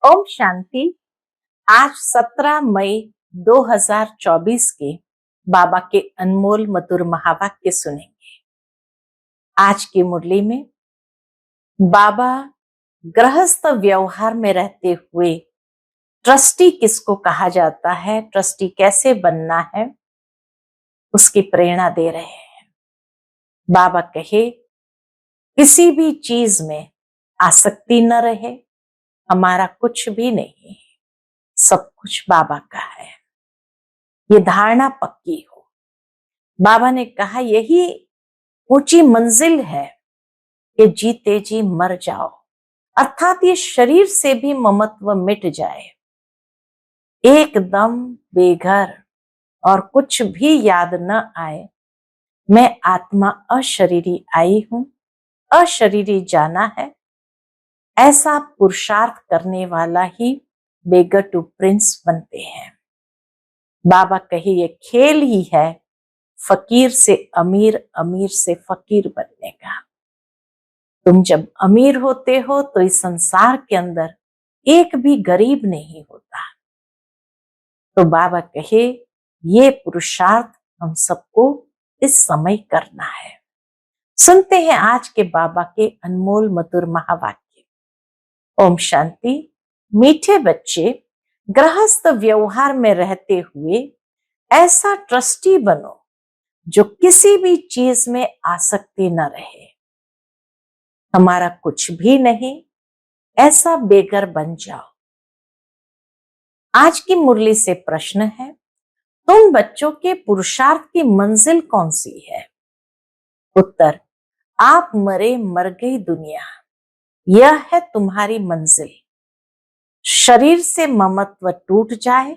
ओम शांति। आज 17 मई 2024 के बाबा के अनमोल मधुर महावाक्य सुनेंगे। आज की मुरली में बाबा गृहस्थ व्यवहार में रहते हुए ट्रस्टी किसको कहा जाता है, ट्रस्टी कैसे बनना है, उसकी प्रेरणा दे रहे हैं। बाबा कहे किसी भी चीज में आसक्ति न रहे, हमारा कुछ भी नहीं, सब कुछ बाबा का है, ये धारणा पक्की हो। बाबा ने कहा यही ऊंची मंजिल है कि जीते जी मर जाओ, अर्थात ये शरीर से भी ममत्व मिट जाए, एकदम बेघर और कुछ भी याद न आए, मैं आत्मा अशरीरी आई हूं, अशरीरी जाना है। ऐसा पुरुषार्थ करने वाला ही बेगर टू प्रिंस बनते हैं। बाबा कहे ये खेल ही है फकीर से अमीर, अमीर से फकीर बनने का। तुम जब अमीर होते हो तो इस संसार के अंदर एक भी गरीब नहीं होता। तो बाबा कहे ये पुरुषार्थ हम सबको इस समय करना है। सुनते हैं आज के बाबा के अनमोल मधुर महावाक्य। ओम शांति। मीठे बच्चे, गृहस्थ व्यवहार में रहते हुए ऐसा ट्रस्टी बनो जो किसी भी चीज में आसक्ति न रहे, हमारा कुछ भी नहीं, ऐसा बेगर बन जाओ। आज की मुरली से प्रश्न है, तुम बच्चों के पुरुषार्थ की मंजिल कौन सी है? उत्तर, आप मरे मर गई दुनिया, यह है तुम्हारी मंजिल। शरीर से ममत्व टूट जाए,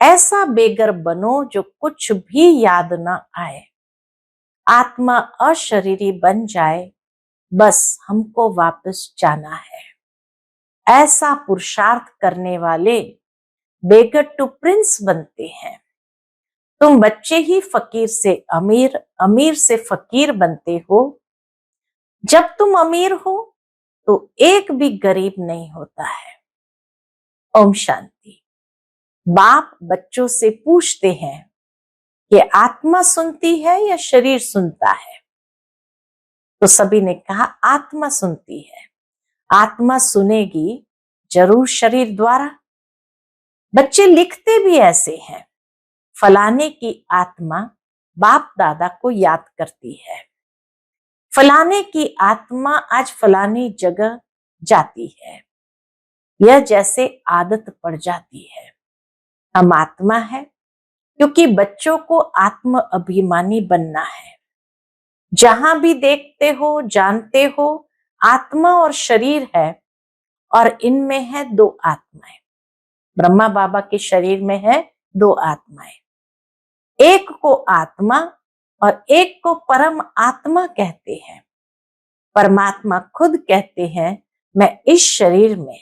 ऐसा बेगर बनो जो कुछ भी याद न आए, आत्मा अशरीरी बन जाए, बस हमको वापस जाना है। ऐसा पुरुषार्थ करने वाले बेगर टू प्रिंस बनते हैं। तुम बच्चे ही फकीर से अमीर, अमीर से फकीर बनते हो। जब तुम अमीर हो तो एक भी गरीब नहीं होता है। ओम शांति। बाप बच्चों से पूछते हैं कि आत्मा सुनती है या शरीर सुनता है? तो सभी ने कहा आत्मा सुनती है। आत्मा सुनेगी जरूर शरीर द्वारा। बच्चे लिखते भी ऐसे हैं, फलाने की आत्मा बाप दादा को याद करती है, फलाने की आत्मा आज फलानी जगह जाती है। यह जैसे आदत पड़ जाती है। हम आत्मा है क्योंकि बच्चों को आत्म अभिमानी बनना है। जहां भी देखते हो, जानते हो, आत्मा और शरीर है, और इनमें है दो आत्माएं। ब्रह्मा बाबा के शरीर में है दो आत्माएं, एक को आत्मा और एक को परम आत्मा कहते हैं। परमात्मा खुद कहते हैं, मैं इस शरीर में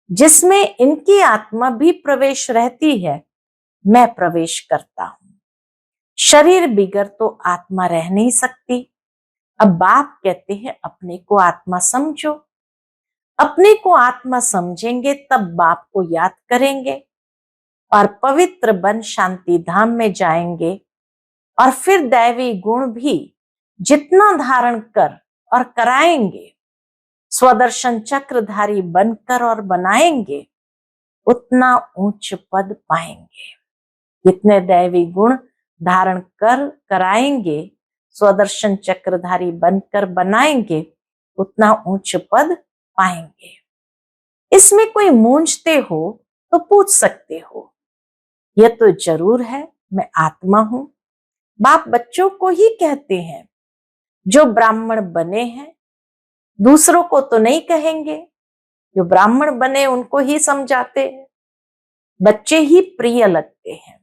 जिसमें इनकी आत्मा भी प्रवेश रहती है, मैं प्रवेश करता हूं। शरीर बिगर तो आत्मा रह नहीं सकती। अब बाप कहते हैं अपने को आत्मा समझो। अपने को आत्मा समझेंगे तब बाप को याद करेंगे और पवित्र बन शांति धाम में जाएंगे, और फिर दैवी गुण भी जितना धारण कर और कराएंगे, स्वदर्शन चक्रधारी बनकर और बनाएंगे, उतना उच्च पद पाएंगे। जितने दैवी गुण धारण कर कराएंगे, स्वदर्शन चक्रधारी बनकर बनाएंगे, उतना उच्च पद पाएंगे। इसमें कोई मूंझते हो तो पूछ सकते हो। यह तो जरूर है मैं आत्मा हूं। बाप बच्चों को ही कहते हैं, जो ब्राह्मण बने हैं दूसरों को तो नहीं कहेंगे, जो ब्राह्मण बने उनको ही समझाते हैं। बच्चे ही प्रिय लगते हैं,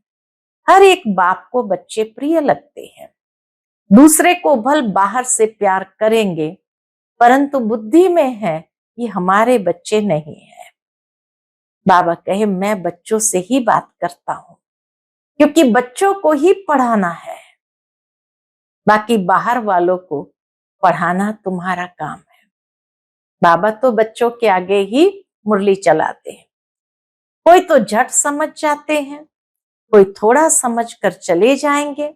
हर एक बाप को बच्चे प्रिय लगते हैं। दूसरे को भल बाहर से प्यार करेंगे, परंतु बुद्धि में है कि हमारे बच्चे नहीं है। बाबा कहे मैं बच्चों से ही बात करता हूं, क्योंकि बच्चों को ही पढ़ाना है, बाकी बाहर वालों को पढ़ाना तुम्हारा काम है। बाबा तो बच्चों के आगे ही मुरली चलाते हैं। कोई तो झट समझ जाते हैं, कोई थोड़ा समझ कर चले जाएंगे,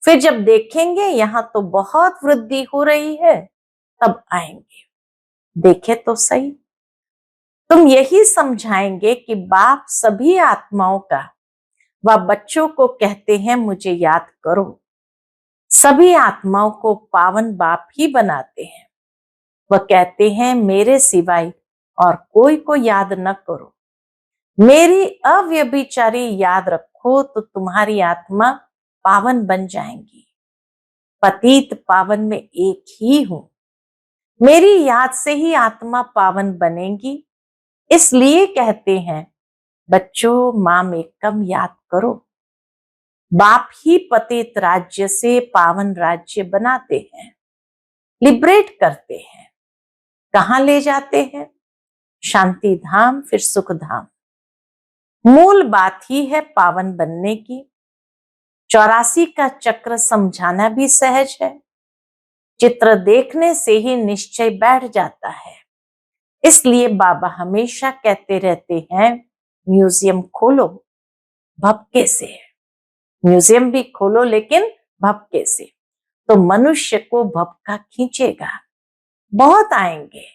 फिर जब देखेंगे यहाँ तो बहुत वृद्धि हो रही है तब आएंगे। देखे तो सही, तुम यही समझाएंगे कि बाप सभी आत्माओं का व बच्चों को कहते हैं मुझे याद करो। सभी आत्माओं को पावन बाप ही बनाते हैं। वह कहते हैं मेरे सिवाय और कोई को याद न करो, मेरी अव्यभिचारी याद रखो तो तुम्हारी आत्मा पावन बन जाएंगी। पतित पावन में एक ही हूं, मेरी याद से ही आत्मा पावन बनेगी। इसलिए कहते हैं बच्चों माम एकम याद करो। बाप ही पतित राज्य से पावन राज्य बनाते हैं, लिबरेट करते हैं। कहां ले जाते हैं? शांति धाम, फिर सुख धाम। मूल बात ही है पावन बनने की। 84 का चक्र समझाना भी सहज है। चित्र देखने से ही निश्चय बैठ जाता है। इसलिए बाबा हमेशा कहते रहते हैं म्यूजियम खोलो भपके से। म्यूजियम भी खोलो लेकिन भपके से, तो मनुष्य को भपका खींचेगा। बहुत आएंगे,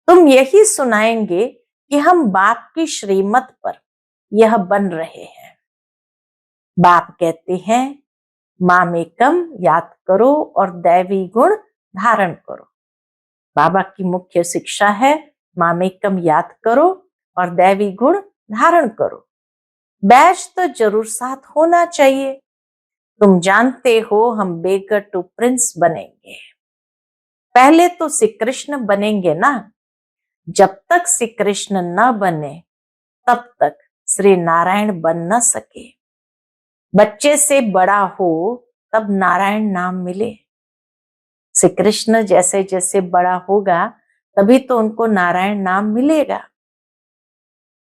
तुम यही सुनाएंगे कि हम बाप की श्रीमत पर यह बन रहे हैं। बाप कहते हैं मामेकम याद करो और दैवी गुण धारण करो। बाबा की मुख्य शिक्षा है मामेकम याद करो और दैवी गुण धारण करो। बैच तो जरूर साथ होना चाहिए। तुम जानते हो हम बेगर टू प्रिंस बनेंगे। पहले तो श्री कृष्ण बनेंगे ना। जब तक श्री कृष्ण न बने तब तक श्री नारायण बन न सके। बच्चे से बड़ा हो तब नारायण नाम मिले। श्री कृष्ण जैसे जैसे बड़ा होगा तभी तो उनको नारायण नाम मिलेगा।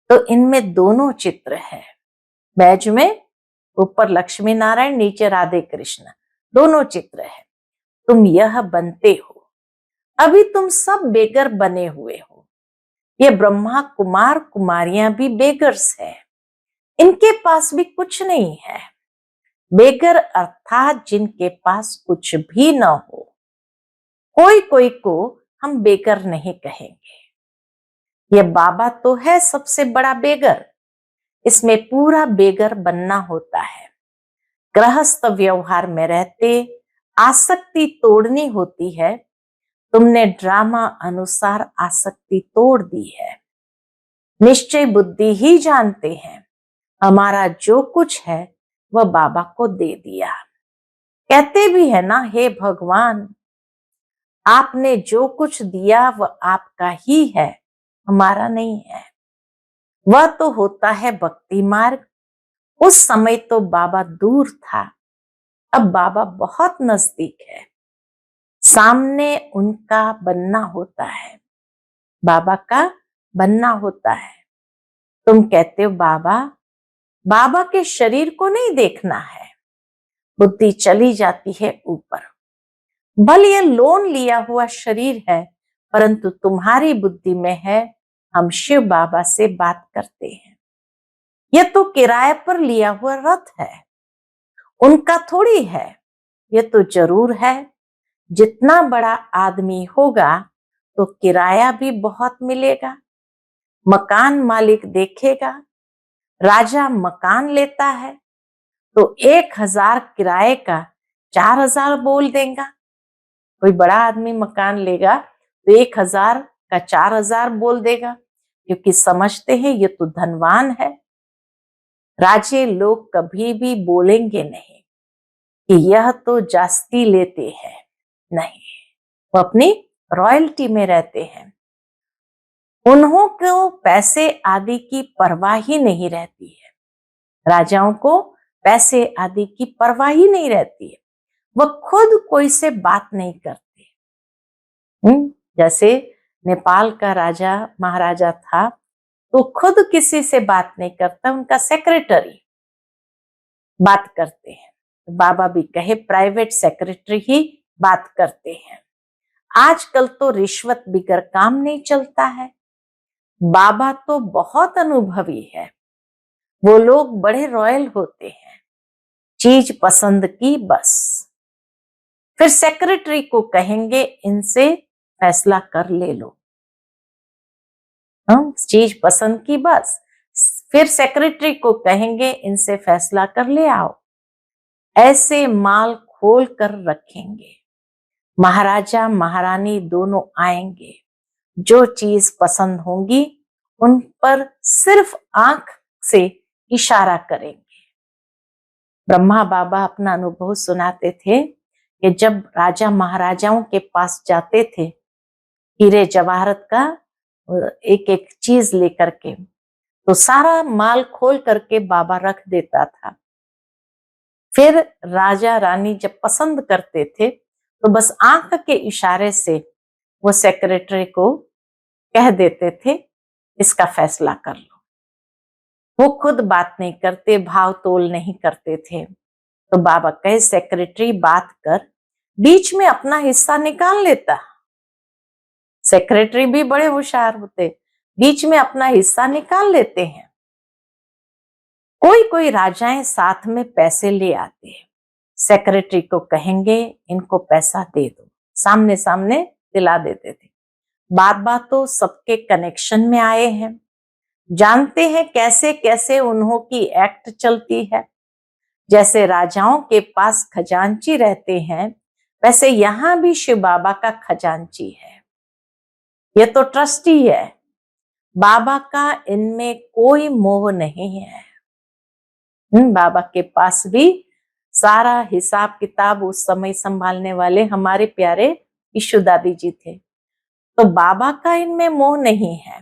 तो इनमें दोनों चित्र है। बैज में ऊपर लक्ष्मी नारायण, नीचे राधे कृष्ण, दोनों चित्र है। तुम यह बनते हो। अभी तुम सब बेगर बने हुए हो। ये ब्रह्मा कुमार कुमारियां भी बेगर्स है, इनके पास भी कुछ नहीं है। बेगर अर्थात जिनके पास कुछ भी न हो। कोई कोई को हम बेगर नहीं कहेंगे। ये बाबा तो है सबसे बड़ा बेगर। इसमें पूरा बेगर बनना होता है। गृहस्थ व्यवहार में रहते आसक्ति तोड़नी होती है। तुमने ड्रामा अनुसार आसक्ति तोड़ दी है। निश्चय बुद्धि ही जानते हैं हमारा जो कुछ है वह बाबा को दे दिया। कहते भी है ना, हे भगवान आपने जो कुछ दिया वह आपका ही है, हमारा नहीं है। वह तो होता है भक्ति मार्ग। उस समय तो बाबा दूर था, अब बाबा बहुत नजदीक है। सामने उनका बनना होता है, बाबा का बनना होता है। तुम कहते हो बाबा, बाबा के शरीर को नहीं देखना है। बुद्धि चली जाती है ऊपर। भले ये लोन लिया हुआ शरीर है, परंतु तुम्हारी बुद्धि में है हम शिव बाबा से बात करते हैं। यह तो किराए पर लिया हुआ रथ है, उनका थोड़ी है। यह तो जरूर है जितना बड़ा आदमी होगा तो किराया भी बहुत मिलेगा। मकान मालिक देखेगा, राजा मकान लेता है तो 1000 किराए का 4000 बोल देगा। कोई बड़ा आदमी मकान लेगा तो 1000 का 4000 बोल देगा, क्योंकि समझते हैं ये तो धनवान है। राजे लोग कभी भी बोलेंगे नहीं कि यह तो जास्ती लेते हैं, नहीं, वो अपनी रॉयल्टी में रहते हैं। उन्हों को पैसे आदि की परवाह ही नहीं रहती है। राजाओं को पैसे आदि की परवाह ही नहीं रहती है। वह खुद कोई से बात नहीं करते। जैसे नेपाल का राजा महाराजा था तो खुद किसी से बात नहीं करता, उनका सेक्रेटरी बात करते हैं। बाबा भी कहे प्राइवेट सेक्रेटरी ही बात करते हैं। आजकल तो रिश्वत बिगर काम नहीं चलता है। बाबा तो बहुत अनुभवी है, वो लोग बड़े रॉयल होते हैं, चीज पसंद की बस। फिर सेक्रेटरी को कहेंगे इनसे फैसला कर ले लो। हम चीज पसंद की बस, फिर सेक्रेटरी को कहेंगे इनसे फैसला कर ले आओ। ऐसे माल खोल कर रखेंगे, महाराजा महारानी दोनों आएंगे, जो चीज पसंद होंगी उन पर सिर्फ आंख से इशारा करेंगे। ब्रह्मा बाबा अपना अनुभव सुनाते थे कि जब राजा महाराजाओं के पास जाते थे हीरे जवाहरत का एक एक चीज लेकर के, तो सारा माल खोल करके बाबा रख देता था। फिर राजा रानी जब पसंद करते थे तो बस आंख के इशारे से वो सेक्रेटरी को कह देते थे इसका फैसला कर लो। वो खुद बात नहीं करते, भाव तोल नहीं करते थे। तो बाबा कहे सेक्रेटरी बात कर, बीच में अपना हिस्सा निकाल लेता। सेक्रेटरी भी बड़े होशियार होते, बीच में अपना हिस्सा निकाल लेते हैं। कोई कोई राजाएं साथ में पैसे ले आते हैं, सेक्रेटरी को कहेंगे इनको पैसा दे दो, सामने सामने दिला देते थे। बात बात तो सबके कनेक्शन में आए हैं, जानते हैं कैसे कैसे उन्हों की एक्ट चलती है। जैसे राजाओं के पास खजांची रहते हैं, वैसे यहां भी शिव बाबा का खजांची है। ये तो ट्रस्टी है, बाबा का इनमें कोई मोह नहीं है। बाबा के पास भी सारा हिसाब किताब उस समय संभालने वाले हमारे प्यारे ईशु दादी जी थे। तो बाबा का इनमें मोह नहीं है,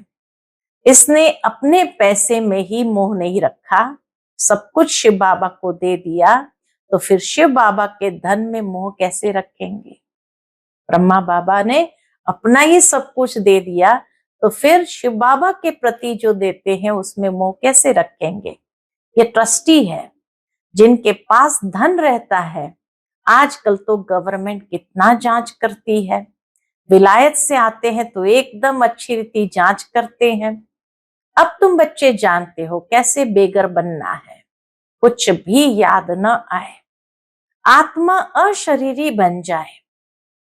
इसने अपने पैसे में ही मोह नहीं रखा, सब कुछ शिव बाबा को दे दिया, तो फिर शिव बाबा के धन में मोह कैसे रखेंगे। ब्रह्मा बाबा ने अपना ही सब कुछ दे दिया, तो फिर शिव बाबा के प्रति जो देते हैं उसमें मोह कैसे रखेंगे। ये ट्रस्टी है, जिनके पास धन रहता है। आजकल तो गवर्नमेंट कितना जांच करती है, विलायत से आते हैं तो एकदम अच्छी रीति जांच करते हैं। अब तुम बच्चे जानते हो कैसे बेगर बनना है, कुछ भी याद न आए, आत्मा अशरीरी बन जाए,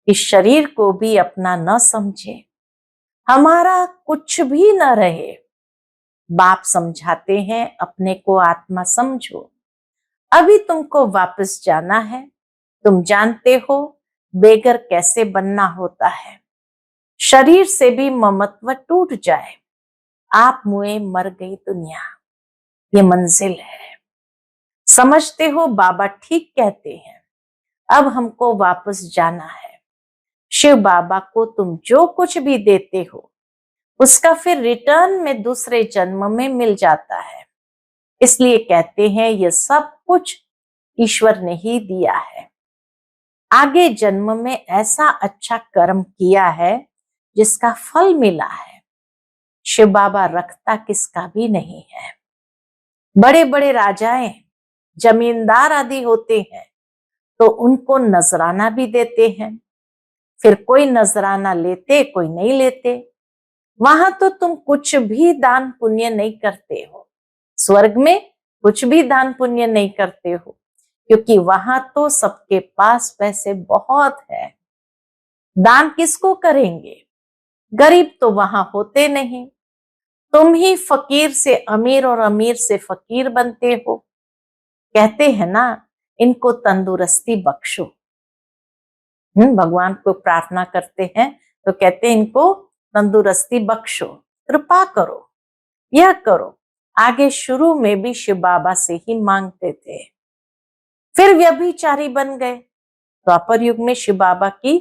इस शरीर को भी अपना न समझे, हमारा कुछ भी न रहे। बाप समझाते हैं अपने को आत्मा समझो, अभी तुमको वापस जाना है, तुम जानते हो बेगर कैसे बनना होता है। शरीर से भी ममत्व टूट जाए, आप मुए मर गई दुनिया, ये मंजिल है। समझते हो बाबा ठीक कहते हैं, अब हमको वापस जाना है। शिव बाबा को तुम जो कुछ भी देते हो उसका फिर रिटर्न में दूसरे जन्म में मिल जाता है। इसलिए कहते हैं ये सब कुछ ईश्वर ने ही दिया है। आगे जन्म में ऐसा अच्छा कर्म किया है जिसका फल मिला है। शिव बाबा रखता किसका भी नहीं है। बड़े बड़े राजाएं जमींदार आदि होते हैं तो उनको नजराना भी देते हैं, फिर कोई नजराना लेते कोई नहीं लेते। वहां तो तुम कुछ भी दान पुण्य नहीं करते हो, स्वर्ग में कुछ भी दान पुण्य नहीं करते हो, क्योंकि वहां तो सबके पास पैसे बहुत है। दान किसको करेंगे, गरीब तो वहां होते नहीं। तुम ही फकीर से अमीर और अमीर से फकीर बनते हो। कहते हैं ना इनको तंदुरुस्ती बख्शो। भगवान को प्रार्थना करते हैं तो कहते हैं इनको तंदुरुस्ती बख्शो, कृपा करो, यह करो। आगे शुरू में भी शिव बाबा से ही मांगते थे, फिर व्यभिचारी बन गए। द्वापर युग में शिव बाबा की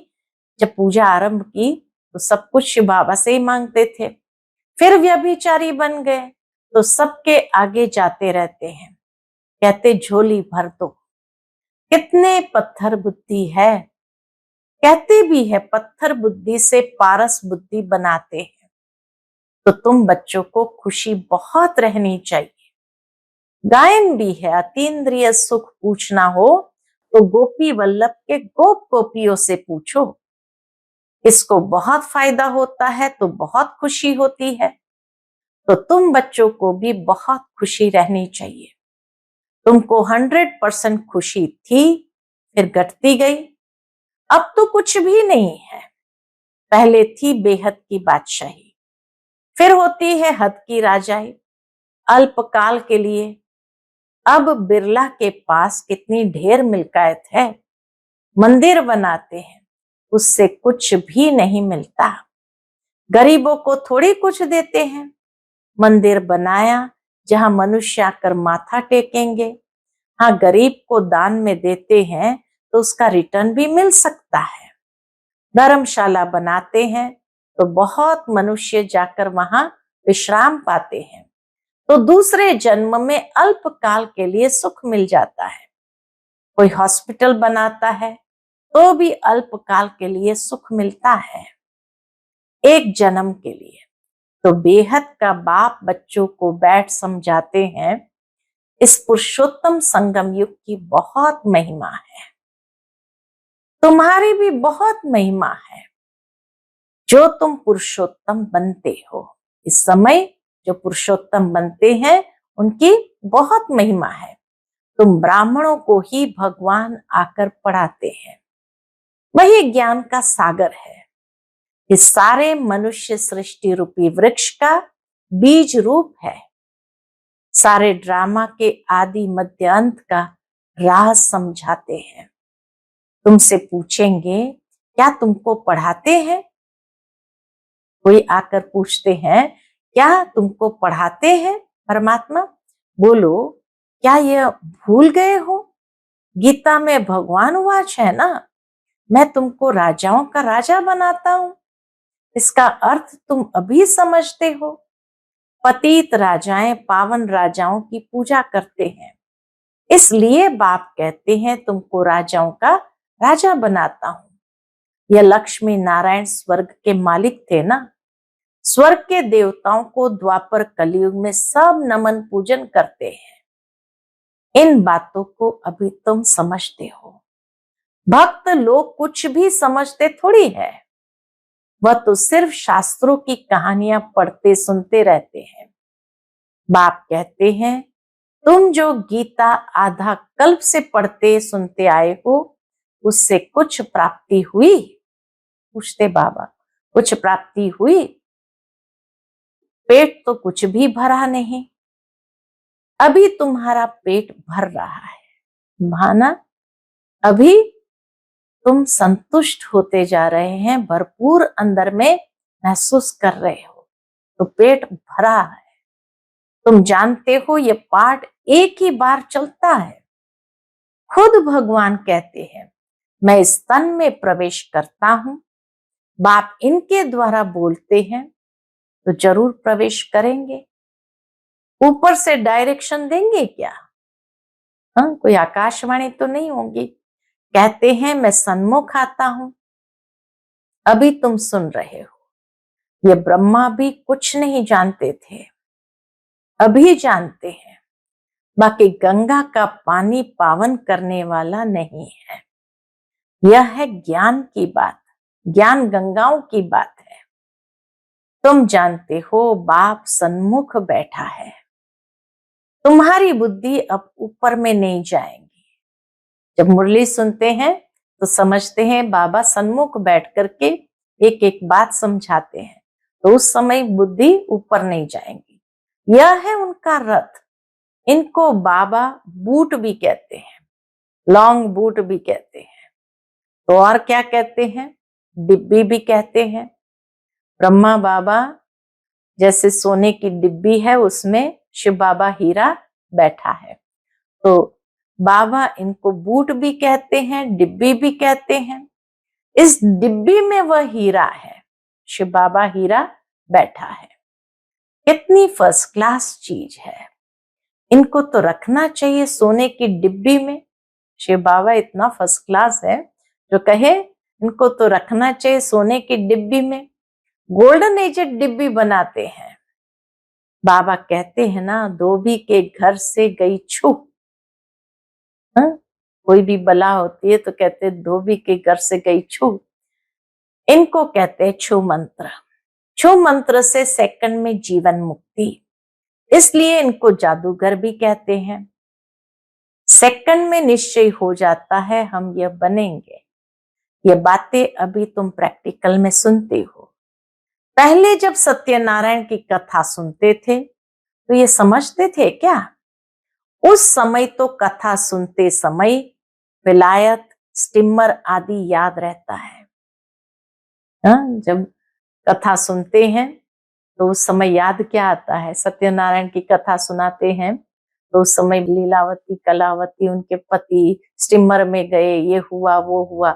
जब पूजा आरंभ की तो सब कुछ शिव बाबा से ही मांगते थे। फिर व्यभिचारी बन गए तो सबके आगे जाते रहते हैं, कहते झोली भर दो। कितने पत्थर बुद्धि है, कहते भी है पत्थर बुद्धि से पारस बुद्धि बनाते हैं। तो तुम बच्चों को खुशी बहुत रहनी चाहिए। गायन भी है, अतीन्द्रिय सुख पूछना हो तो गोपी वल्लभ के गोप गोपियों से पूछो, इसको बहुत फायदा होता है तो बहुत खुशी होती है। तो तुम बच्चों को भी बहुत खुशी रहनी चाहिए। तुमको 100% खुशी थी, फिर घटती गई, अब तो कुछ भी नहीं है। पहले थी बेहद की बादशाही, फिर होती है हद की राजाई, अल्पकाल के लिए। अब बिरला के पास कितनी ढेर मिल्कियत है, मंदिर बनाते हैं, उससे कुछ भी नहीं मिलता। गरीबों को थोड़ी कुछ देते हैं। मंदिर बनाया जहां मनुष्य आकर माथा टेकेंगे। हाँ, गरीब को दान में देते हैं तो उसका रिटर्न भी मिल सकता है। धर्मशाला बनाते हैं तो बहुत मनुष्य जाकर वहां विश्राम पाते हैं, तो दूसरे जन्म में अल्पकाल के लिए सुख मिल जाता है। कोई हॉस्पिटल बनाता है तो भी अल्पकाल के लिए सुख मिलता है, एक जन्म के लिए। तो बेहद का बाप बच्चों को बैठ समझाते हैं, इस पुरुषोत्तम संगम युग की बहुत महिमा है, तुम्हारी भी बहुत महिमा है। जो तुम पुरुषोत्तम बनते हो, इस समय जो पुरुषोत्तम बनते हैं उनकी बहुत महिमा है। तुम ब्राह्मणों को ही भगवान आकर पढ़ाते हैं, वही ज्ञान का सागर है। इस सारे मनुष्य सृष्टि रूपी वृक्ष का बीज रूप है। सारे ड्रामा के आदि मध्य अंत का राज समझाते हैं। तुमसे पूछेंगे क्या तुमको पढ़ाते हैं? कोई आकर पूछते हैं क्या तुमको पढ़ाते हैं परमात्मा? बोलो, क्या यह भूल गए हो? गीता में भगवान वाच है ना, मैं तुमको राजाओं का राजा बनाता हूं। इसका अर्थ तुम अभी समझते हो। पतित राजाएं पावन राजाओं की पूजा करते हैं, इसलिए बाप कहते हैं तुमको राजाओं का राजा बनाता हूं। यह लक्ष्मी नारायण स्वर्ग के मालिक थे ना। स्वर्ग के देवताओं को द्वापर कलयुग में सब नमन पूजन करते हैं। इन बातों को अभी तुम समझते हो। भक्त लोग कुछ भी समझते थोड़ी है, वह तो सिर्फ शास्त्रों की कहानियां पढ़ते सुनते रहते हैं। बाप कहते हैं तुम जो गीता आधा कल्प से पढ़ते सुनते आए हो, उससे कुछ प्राप्ति हुई? पूछते बाबा, कुछ प्राप्ति हुई? पेट तो कुछ भी भरा नहीं। अभी तुम्हारा पेट भर रहा है भाना, अभी तुम संतुष्ट होते जा रहे हैं, भरपूर अंदर में महसूस कर रहे हो, तो पेट भरा है। तुम जानते हो ये पाठ एक ही बार चलता है। खुद भगवान कहते हैं मैं इस तन में प्रवेश करता हूं। बाप इनके द्वारा बोलते हैं तो जरूर प्रवेश करेंगे। ऊपर से डायरेक्शन देंगे क्या? हाँ, कोई आकाशवाणी तो नहीं होगी। कहते हैं मैं सन्मुख आता हूं। अभी तुम सुन रहे हो। ये ब्रह्मा भी कुछ नहीं जानते थे, अभी जानते हैं। बाकी गंगा का पानी पावन करने वाला नहीं है। यह है ज्ञान की बात, ज्ञान गंगाओं की बात है। तुम जानते हो बाप सन्मुख बैठा है। तुम्हारी बुद्धि अब ऊपर में नहीं जाएगी। जब मुरली सुनते हैं तो समझते हैं बाबा सन्मुख बैठ करके एक एक बात समझाते हैं, तो उस समय बुद्धि ऊपर नहीं जाएगी। यह है उनका रथ। इनको बाबा बूट भी कहते हैं, लॉन्ग बूट भी कहते हैं, तो और क्या कहते हैं? डिब्बी भी कहते हैं। ब्रह्मा बाबा जैसे सोने की डिब्बी है, उसमें शिव बाबा हीरा बैठा है, तो बाबा इनको बूट भी कहते हैं, डिब्बी भी कहते हैं। इस डिब्बी में वह हीरा है, शिव बाबा हीरा बैठा है। कितनी फर्स्ट क्लास चीज है। इनको तो रखना चाहिए सोने की डिब्बी में। शिव बाबा इतना फर्स्ट क्लास है जो कहे इनको तो रखना चाहिए सोने की डिब्बी में। गोल्डन एजेड डिब्बी बनाते हैं। बाबा कहते हैं ना, धोबी के घर से गई छू। कोई भी बला होती है तो कहते धोबी के घर से गई छू। इनको कहते हैं छू मंत्र। छू मंत्र से सेकंड में जीवन मुक्ति, इसलिए इनको जादूगर भी कहते हैं। सेकंड में निश्चय हो जाता है हम यह बनेंगे। ये बातें अभी तुम प्रैक्टिकल में सुनते हो। पहले जब सत्यनारायण की कथा सुनते थे तो ये समझते थे क्या? उस समय तो कथा सुनते समय विलायत, स्टीमर आदि याद रहता है। जब कथा सुनते हैं तो उस समय याद क्या आता है? सत्यनारायण की कथा सुनाते हैं तो उस समय लीलावती, कलावती, उनके पति स्टीमर में गए, ये हुआ वो हुआ,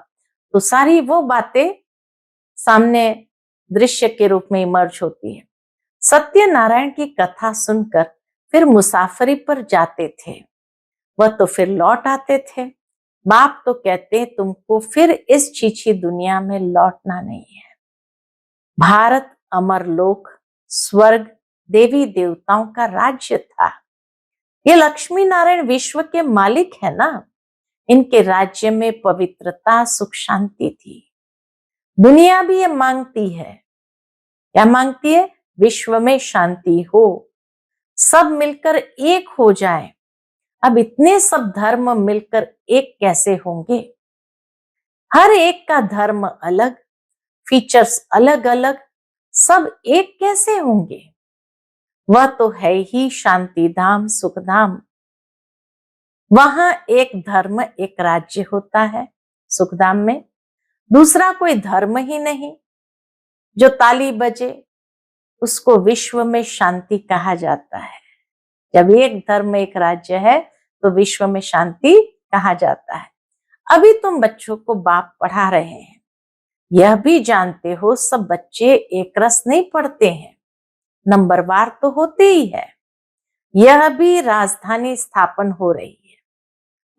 तो सारी वो बातें सामने दृश्य के रूप में इमर्ज होती है। सत्यनारायण की कथा सुनकर फिर मुसाफरी पर जाते थे, वह तो फिर लौट आते थे। बाप तो कहते तुमको फिर इस छीछी दुनिया में लौटना नहीं है। भारत अमर लोक, स्वर्ग, देवी देवताओं का राज्य था। ये लक्ष्मी नारायण विश्व के मालिक है ना, इनके राज्य में पवित्रता, सुख, शांति थी। दुनिया भी ये मांगती है। क्या मांगती है? विश्व में शांति हो, सब मिलकर एक हो जाए। अब इतने सब धर्म मिलकर एक कैसे होंगे? हर एक का धर्म अलग, फीचर्स अलग अलग, सब एक कैसे होंगे? वह तो है ही शांति धाम, सुख धाम। वहां एक धर्म, एक राज्य होता है सुखधाम में, दूसरा कोई धर्म ही नहीं। जो ताली बजे उसको विश्व में शांति कहा जाता है। जब एक धर्म, एक राज्य है तो विश्व में शांति कहा जाता है। अभी तुम बच्चों को बाप पढ़ा रहे हैं, यह भी जानते हो सब बच्चे एक रस नहीं पढ़ते हैं, नंबरवार तो होते ही है। यह भी राजधानी स्थापन हो रही है।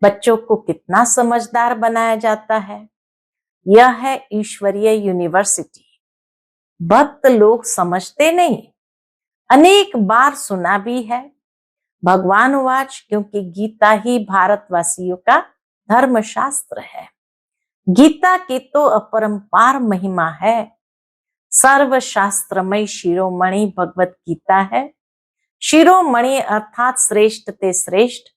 बच्चों को कितना समझदार बनाया जाता है। यह है ईश्वरीय यूनिवर्सिटी। भक्त लोग समझते नहीं, अनेक बार सुना भी है। भगवान वाच, क्योंकि गीता ही भारतवासियों का धर्मशास्त्र है। गीता की तो अपरंपार महिमा है। सर्वशास्त्रमय शिरोमणि भगवत गीता है। शिरोमणि अर्थात श्रेष्ठ ते श्रेष्ठ,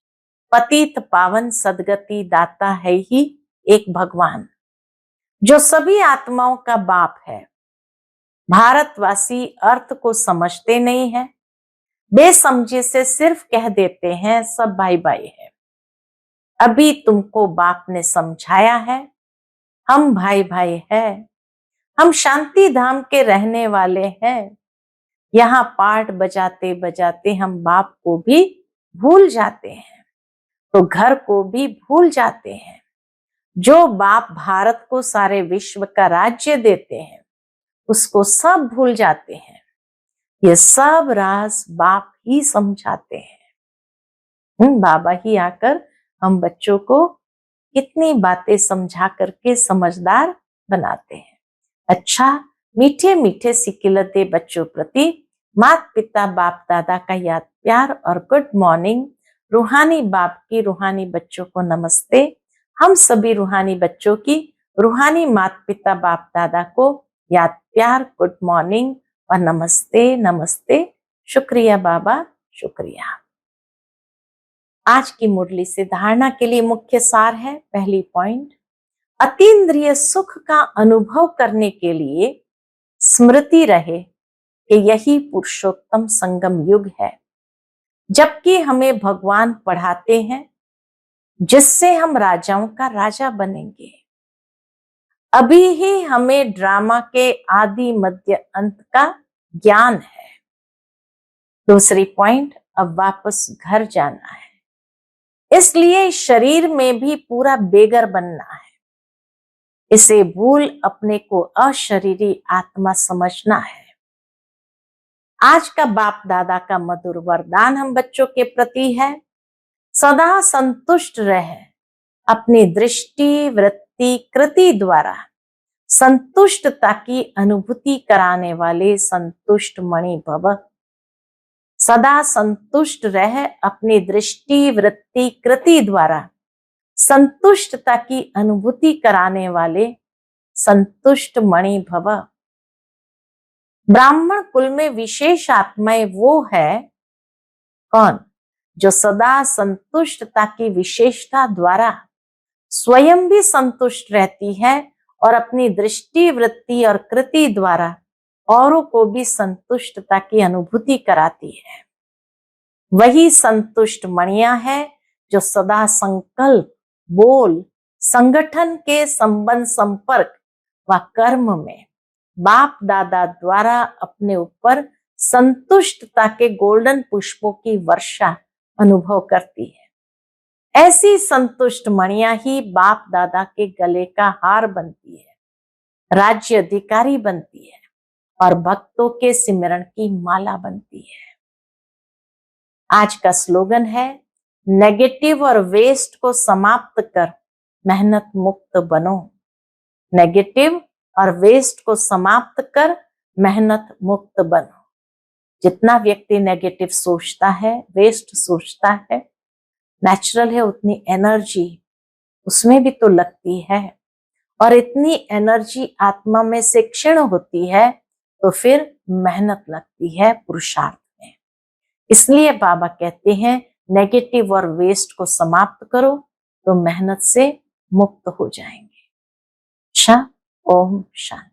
पतित पावन सदगति दाता है ही एक भगवान, जो सभी आत्माओं का बाप है। भारतवासी अर्थ को समझते नहीं है, बेसमझे से सिर्फ कह देते हैं सब भाई भाई है। अभी तुमको बाप ने समझाया है, हम भाई भाई है, हम शांति धाम के रहने वाले हैं। यहाँ पाठ बजाते बजाते हम बाप को भी भूल जाते हैं, तो घर को भी भूल जाते हैं। जो बाप भारत को सारे विश्व का राज्य देते हैं उसको सब भूल जाते हैं। ये सब राज बाप ही समझाते हैं। बाबा ही आकर हम बच्चों को कितनी बातें समझा करके समझदार बनाते हैं। अच्छा, मीठे मीठे सिकिलते बच्चों प्रति माता पिता बाप दादा का याद प्यार और गुड मॉर्निंग। रूहानी बाप की रूहानी बच्चों को नमस्ते। हम सभी रूहानी बच्चों की रूहानी माता पिता बाप दादा को याद प्यार, गुड मॉर्निंग और नमस्ते नमस्ते। शुक्रिया बाबा, शुक्रिया। आज की मुरली से धारणा के लिए मुख्य सार है। पहली पॉइंट, अतीन्द्रिय सुख का अनुभव करने के लिए स्मृति रहे कि यही पुरुषोत्तम संगम युग है, जबकि हमें भगवान पढ़ाते हैं जिससे हम राजाओं का राजा बनेंगे। अभी ही हमें ड्रामा के आदि मध्य अंत का ज्ञान है। दूसरी पॉइंट, अब वापस घर जाना है, इसलिए शरीर में भी पूरा बेगर बनना है। इसे भूल अपने को अशरीरी आत्मा समझना है। आज का बाप दादा का मधुर वरदान हम बच्चों के प्रति है, सदा संतुष्ट रहे। अपनी दृष्टि, वृत्ति, कृति द्वारा संतुष्टता की अनुभूति कराने वाले संतुष्ट मणि भव। सदा संतुष्ट रहे, अपनी दृष्टि, वृत्ति, कृति द्वारा संतुष्टता की अनुभूति कराने वाले संतुष्ट मणि भव। ब्राह्मण कुल में विशेष आत्माएं वो है कौन? जो सदा संतुष्टता की विशेषता द्वारा स्वयं भी संतुष्ट रहती है और अपनी दृष्टि, वृत्ति और कृति द्वारा औरों को भी संतुष्टता की अनुभूति कराती है। वही संतुष्ट मणियां है जो सदा संकल्प, बोल, संगठन के संबंध, संपर्क व कर्म में बाप दादा द्वारा अपने ऊपर संतुष्टता के गोल्डन पुष्पों की वर्षा अनुभव करती है। ऐसी संतुष्ट मणियां ही बाप दादा के गले का हार बनती है, राज्य अधिकारी बनती है और भक्तों के सिमरण की माला बनती है। आज का स्लोगन है, नेगेटिव और वेस्ट को समाप्त कर मेहनत मुक्त बनो। नेगेटिव और वेस्ट को समाप्त कर मेहनत मुक्त बनो। जितना व्यक्ति नेगेटिव सोचता है, वेस्ट सोचता है, नेचुरल है, उतनी एनर्जी उसमें भी तो लगती है और इतनी एनर्जी आत्मा में से क्षीण होती है तो फिर मेहनत लगती है पुरुषार्थ में। इसलिए बाबा कहते हैं नेगेटिव और वेस्ट को समाप्त करो तो मेहनत से मुक्त हो जाएंगे। ओम शांति।